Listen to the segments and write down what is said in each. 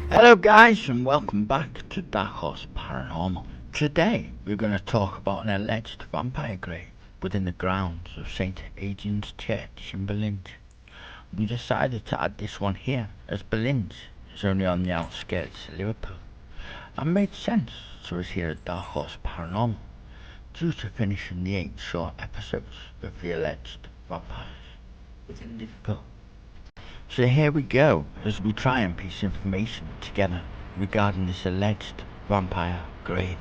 Hello guys and welcome back to Darkhorse Paranormal. Today we're going to talk about an alleged vampire grave within the grounds of St. Adrian's Church in Billinge. We decided to add this one here as Billinge is only on the outskirts of Liverpool and made sense to us here at Darkhorse Paranormal due to finishing the 8 short episodes of the alleged vampires within Liverpool. So here we go as we try and piece information together regarding this alleged vampire grave.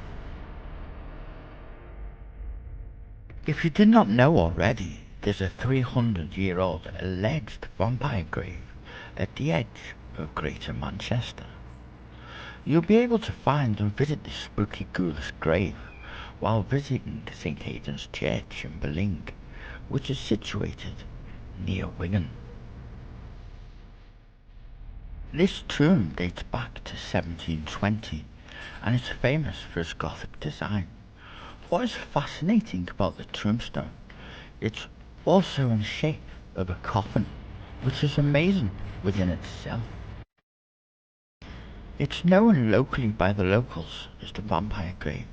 If you did not know already, there's a 300-year-old alleged vampire grave at the edge of Greater Manchester. You'll be able to find and visit this spooky ghoulish grave while visiting St. Aidan's Church in Billinge, which is situated near Wigan. This tomb dates back to 1720 and is famous for its Gothic design. What is fascinating about the tombstone, it's also in the shape of a coffin, which is amazing within itself. It's known locally by the locals as the vampire grave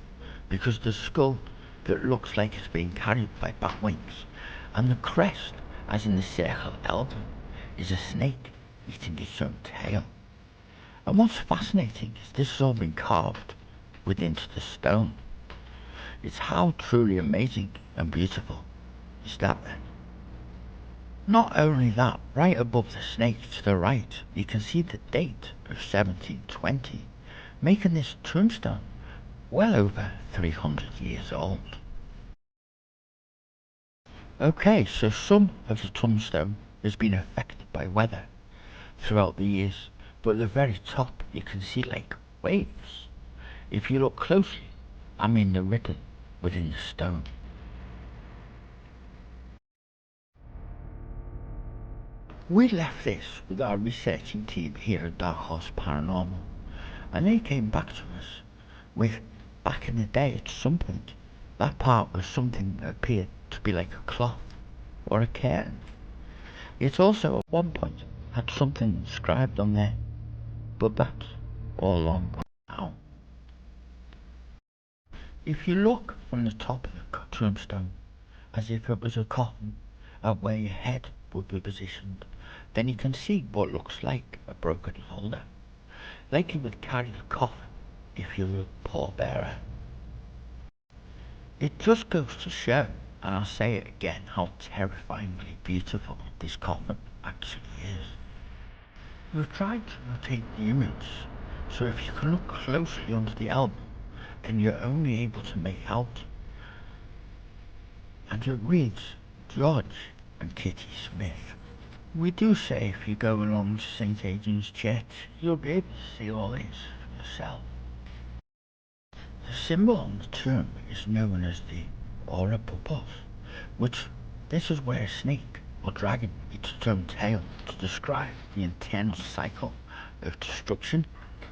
because the skull that looks like it's being carried by bat wings, and the crest, as in the circle elbow, is a snake eating its own tail. And what's fascinating is this has all been carved within the stone. It's how truly amazing and beautiful is that then. Not only that, right above the snake to the right, you can see the date of 1720, making this tombstone well over 300 years old. Okay, so some of the tombstone has been affected by weather throughout the years, but at the very top you can see like waves. If you look closely, I mean they're written within the stone. We left this with our researching team here at Darkhorse Paranormal, and they came back to us with, back in the day at some point, that part was something that appeared to be like a cloth or a curtain. It also at one point had something inscribed on there, but that's all long gone now. If you look from the top of the tombstone, as if it was a coffin, at where your head would be positioned, then you can see what looks like a broken holder, like you would carry the coffin if you were a pallbearer. It just goes to show, and I'll say it again, how terrifyingly beautiful this coffin actually is. We've tried to rotate the image, so if you can look closely under the elbow, then you're only able to make out, and it reads George and Kitty Smith. We do say if you go along to St. Adrian's Church, you'll be able to see all this for yourself. The symbol on the tomb is known as the Ouroboros, which this is where a snake or dragon eats its own tail to describe the internal cycle of destruction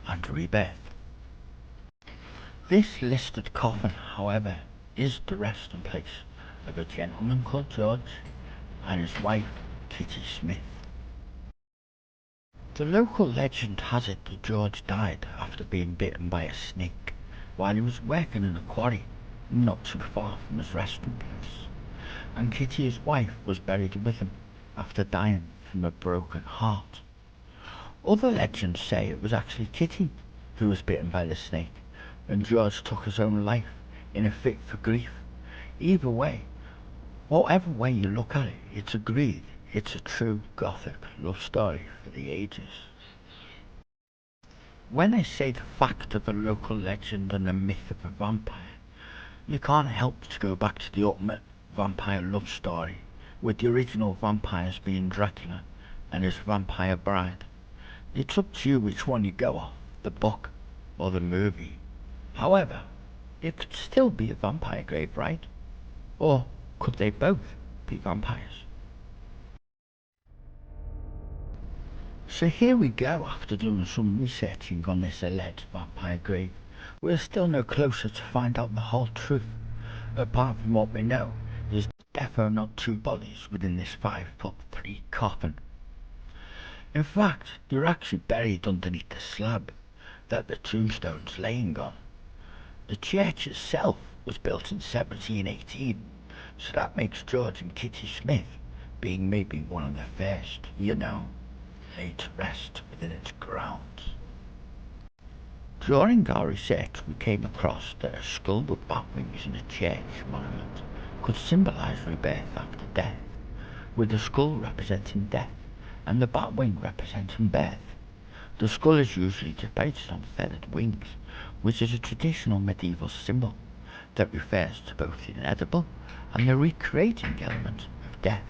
and rebirth. This listed coffin, however, is the resting place of a gentleman called George and his wife Kitty Smith. The local legend has it that George died after being bitten by a snake while he was working in a quarry not too far from his resting place, and Kitty, his wife, was buried with him after dying from a broken heart. Other legends say it was actually Kitty who was bitten by the snake, and George took his own life in a fit for grief. Either way, whatever way you look at it, it's agreed it's a true Gothic love story for the ages. When I say the fact of a local legend and the myth of a vampire, you can't help to go back to the ultimate vampire love story, with the original vampires being Dracula and his vampire bride. It's up to you which one you go off, the book or the movie. However, it could still be a vampire grave, right? Or could they both be vampires? So here we go after doing some researching on this alleged vampire grave. We're still no closer to find out the whole truth, apart from what we know is defo not two bodies within this 5'3" coffin. In fact, they're actually buried underneath the slab that the tombstone's laying on. The church itself was built in 1718, so that makes George and Kitty Smith being maybe one of the first, laid to rest within its grounds. During our research we came across that a skull with bat wings in a church monument could symbolise rebirth after death, with the skull representing death and the bat wing representing birth. The skull is usually depicted on feathered wings, which is a traditional medieval symbol that refers to both the inedible and the recreating element of death,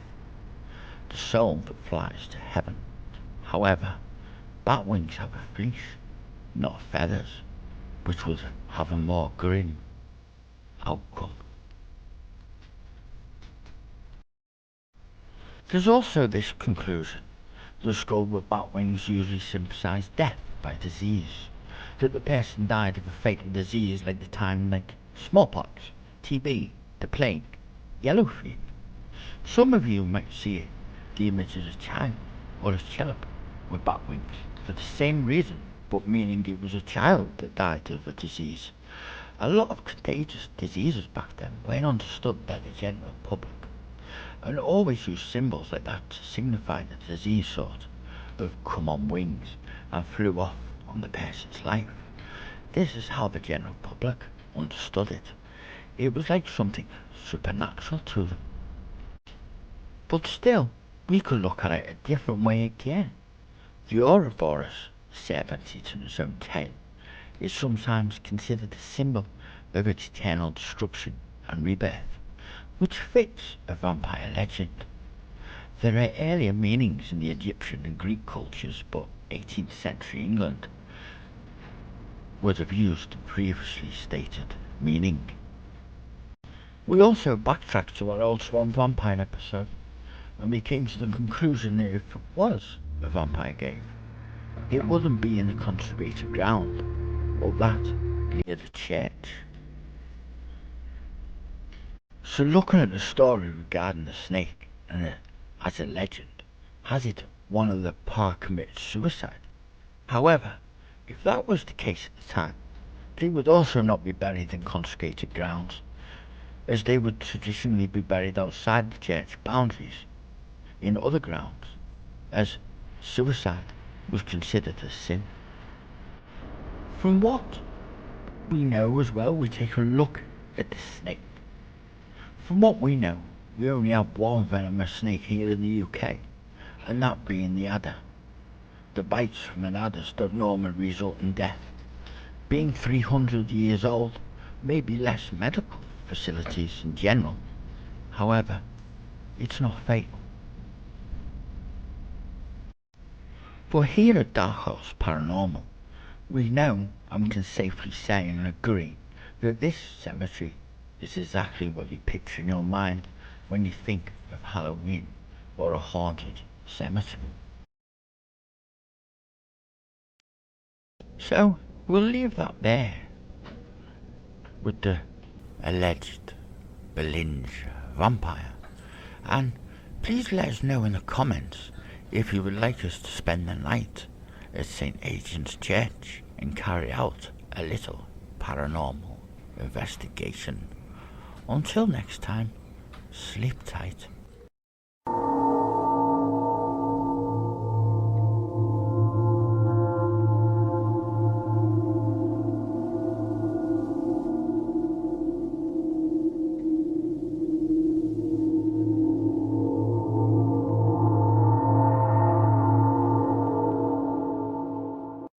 the soul that flies to heaven. However, bat wings have a fleece, not feathers, which would have a more grim outcome. There's also this conclusion: the skull with bat wings usually symbolises death by disease, that the person died of a fatal disease like smallpox, TB, the plague, yellow fever. Some of you might see the image as a child or a cherub with bat wings for the same reason, but meaning it was a child that died of a disease. A lot of contagious diseases back then weren't understood by the general public, and always used symbols like that to signify the disease sort of come on wings and flew off on the person's life. This is how the general public understood it. It was like something supernatural to them. But still, we could look at it a different way again. The Ouroboros, serpent eating its own tail, is sometimes considered a symbol of its eternal destruction and rebirth, which fits a vampire legend. There are earlier meanings in the Egyptian and Greek cultures, but 18th century England would have used the previously stated meaning. We also backtracked to our old Swan Vampire episode, and we came to the conclusion that if it was a vampire game, it wouldn't be in the consecrated ground, or that near the church. So looking at the story regarding the snake, and as a legend, has it one of the pair committed suicide? However, if that was the case at the time, they would also not be buried in consecrated grounds, as they would traditionally be buried outside the church boundaries, in other grounds, as suicide was considered a sin. From what we know as well, we take a look at the snake. From what we know, we only have one venomous snake here in the UK, and that being the adder. The bites from an adder don't normally result in death. Being 300 years old, maybe less medical facilities in general. However, it's not fatal. For here at Darkhorse Paranormal, we know and can safely say and agree that this cemetery is exactly what you picture in your mind when you think of Halloween or a haunted cemetery. So, we'll leave that there with the alleged Billinge Vampire, and please let us know in the comments if you would like us to spend the night at St. Agent's Church and carry out a little paranormal investigation. Until next time, sleep tight.